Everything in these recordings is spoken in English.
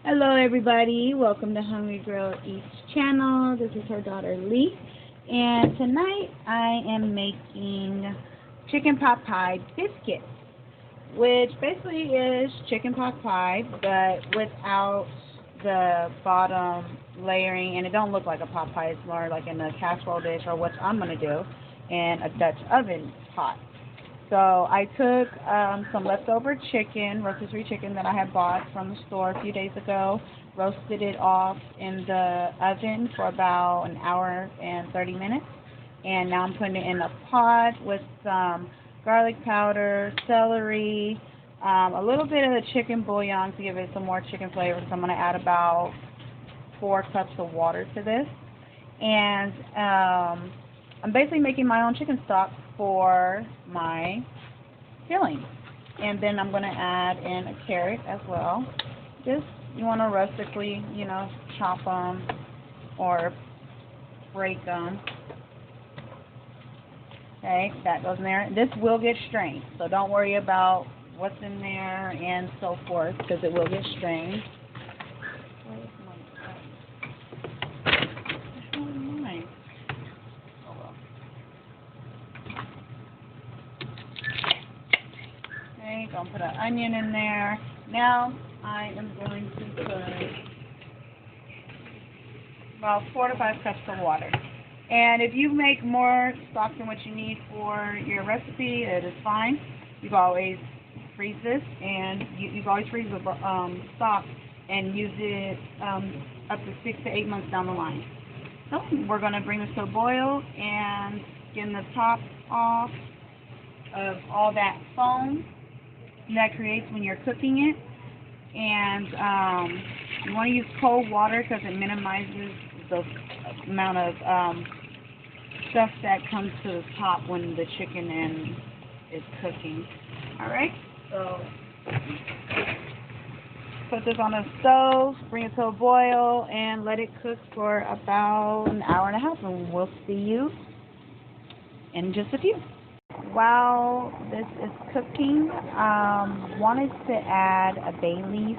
Hello everybody, welcome to Hungry Girl Eats channel. This is her daughter Lee, and tonight I am making chicken pot pie biscuits, which basically is chicken pot pie but without the bottom layering, and it don't look like a pot pie. It's more like in a casserole dish, or what I'm going to do in a Dutch oven pot. So I took some leftover chicken, rotisserie chicken that I had bought from the store a few days ago, roasted it off in the oven for about an hour and 30 minutes, and now I'm putting it in a pot with some garlic powder, celery, a little bit of the chicken bouillon to give it some more chicken flavor. So I'm going to add about 4 cups of water to this, and I'm basically making my own chicken stock for my filling. And then I'm going to add in a carrot as well. Just, you want to rustically, chop them or break them. Okay, that goes in there. This will get strained, so don't worry about what's in there and so forth, because it will get strained. Don't put an onion in there. Now I am going to put about 4 to 5 cups of water. And if you make more stock than what you need for your recipe, it is fine. You can always freeze this, and you can always freeze the stock and use it up to 6 to 8 months down the line. So we're going to bring this to a boil and get the top off of all that foam that creates when you're cooking it. And you want to use cold water because it minimizes the amount of stuff that comes to the top when the chicken is cooking. Alright, so put this on the stove, bring it to a boil, and let it cook for about an hour and a half, and we'll see you in just a few. While this is cooking, wanted to add a bay leaf,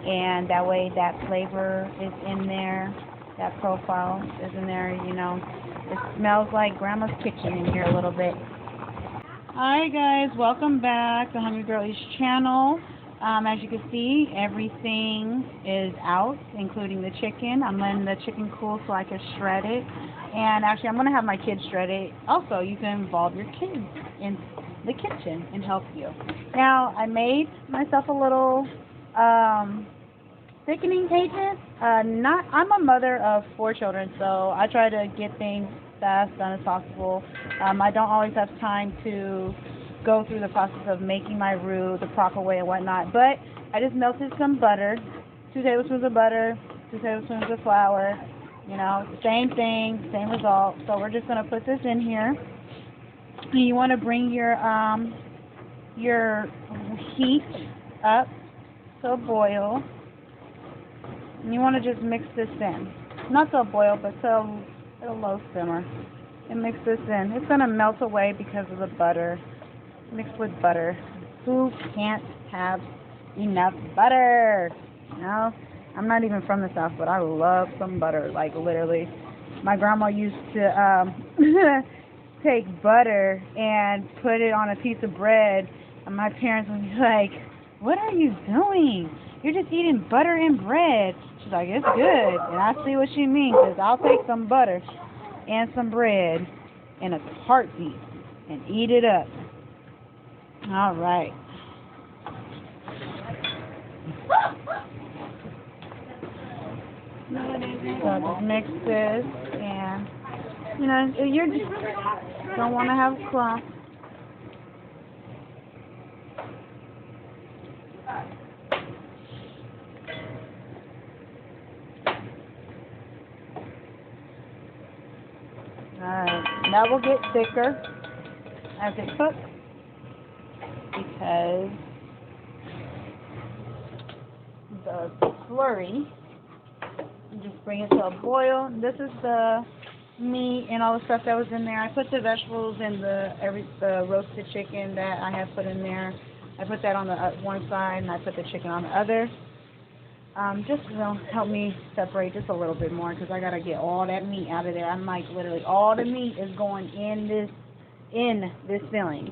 and that way that flavor is in there, that profile is in there, It smells like Grandma's kitchen in here a little bit. Alright guys, welcome back to Hungry Girl Eats channel. As you can see, everything is out, including the chicken. I'm letting the chicken cool so I can shred it. And actually, I'm going to have my kids shred it. Also, you can involve your kids in the kitchen and help you. Now, I made myself a little thickening agent. I'm a mother of 4 children, so I try to get things fast done as possible. I don't always have time to go through the process of making my roux the proper way and whatnot, but I just melted some butter, 2 tablespoons of butter, 2 tablespoons of flour, same thing, same result. So we're just going to put this in here. And you want to bring your heat up to a boil, and you want to just mix this in, not to a boil, but to a low simmer, and mix this in. It's going to melt away because of the butter. Mixed with butter. Who can't have enough butter? I'm not even from the South, but I love some butter. Like, literally, my grandma used to take butter and put it on a piece of bread, and my parents would be like, "What are you doing? You're just eating butter and bread." She's like, "It's good." And I see what she means, because I'll take some butter and some bread in a heartbeat and eat it up. All right. So just mix this, and you just don't want to have clumps. Alright, that will get thicker as it cooks, because the slurry, you just bring it to a boil. This is the meat and all the stuff that was in there. I put the vegetables and the roasted chicken that I have put in there. I put that on the one side, and I put the chicken on the other. just help me separate just a little bit more because I gotta get all that meat out of there. I'm like literally all the meat is going in this filling.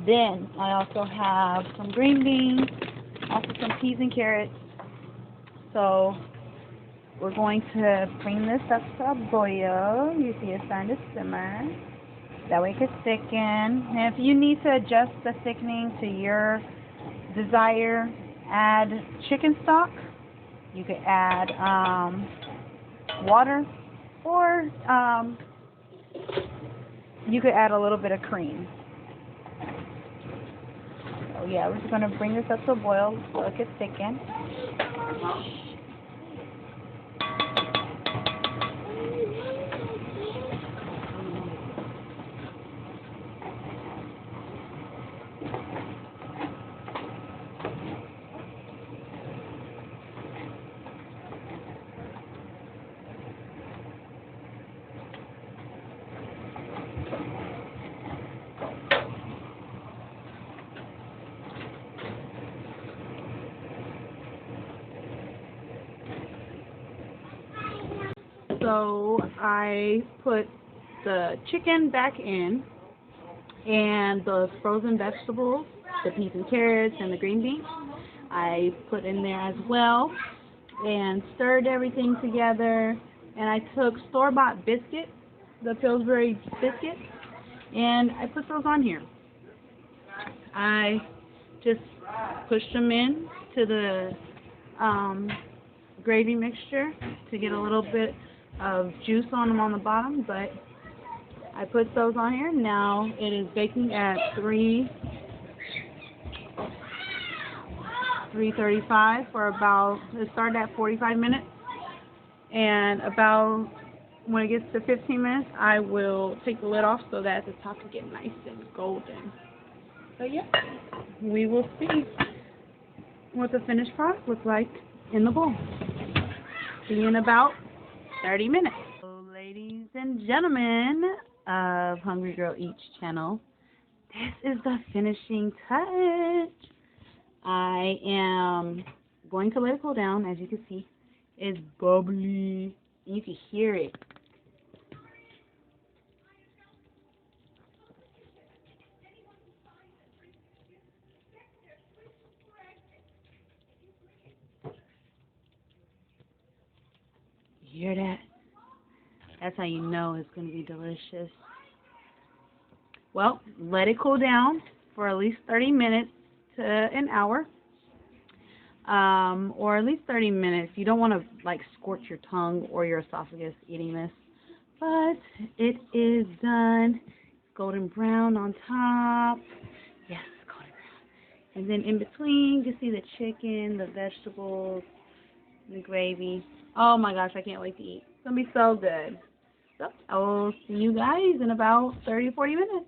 Then I also have some green beans, also some peas and carrots. So we're going to bring this up to a boil. You see it's starting to simmer. That way it can thicken. And if you need to adjust the thickening to your desire, add chicken stock. You could add water, or you could add a little bit of cream. So yeah, we're just going to bring this up to a boil so it can thicken. So I put the chicken back in and the frozen vegetables, the peas and carrots and the green beans, I put in there as well and stirred everything together. And I took store-bought biscuits, the Pillsbury biscuits, and I put those on here. I just pushed them in to the gravy mixture to get a little bit of juice on them on the bottom, but I put those on here. Now it is baking at 335 for about, it started at 45 minutes, and about when it gets to 15 minutes I will take the lid off so that the top will get nice and golden. So yeah, we will see what the finished product looks like in the bowl. See you in about 30 minutes. So, ladies and gentlemen of Hungry Girl Eats channel, this is the finishing touch. I am going to let it cool down. As you can see, it's bubbly. You can hear it. You hear that? That's how you know it's going to be delicious. Well, let it cool down for at least 30 minutes to an hour. Or at least 30 minutes. You don't want to like scorch your tongue or your esophagus eating this. But it is done. Golden brown on top. Yes, golden brown. And then in between, you see the chicken, the vegetables, the gravy. Oh my gosh, I can't wait to eat. It's going to be so good. So I will see you guys in about 30-40 minutes.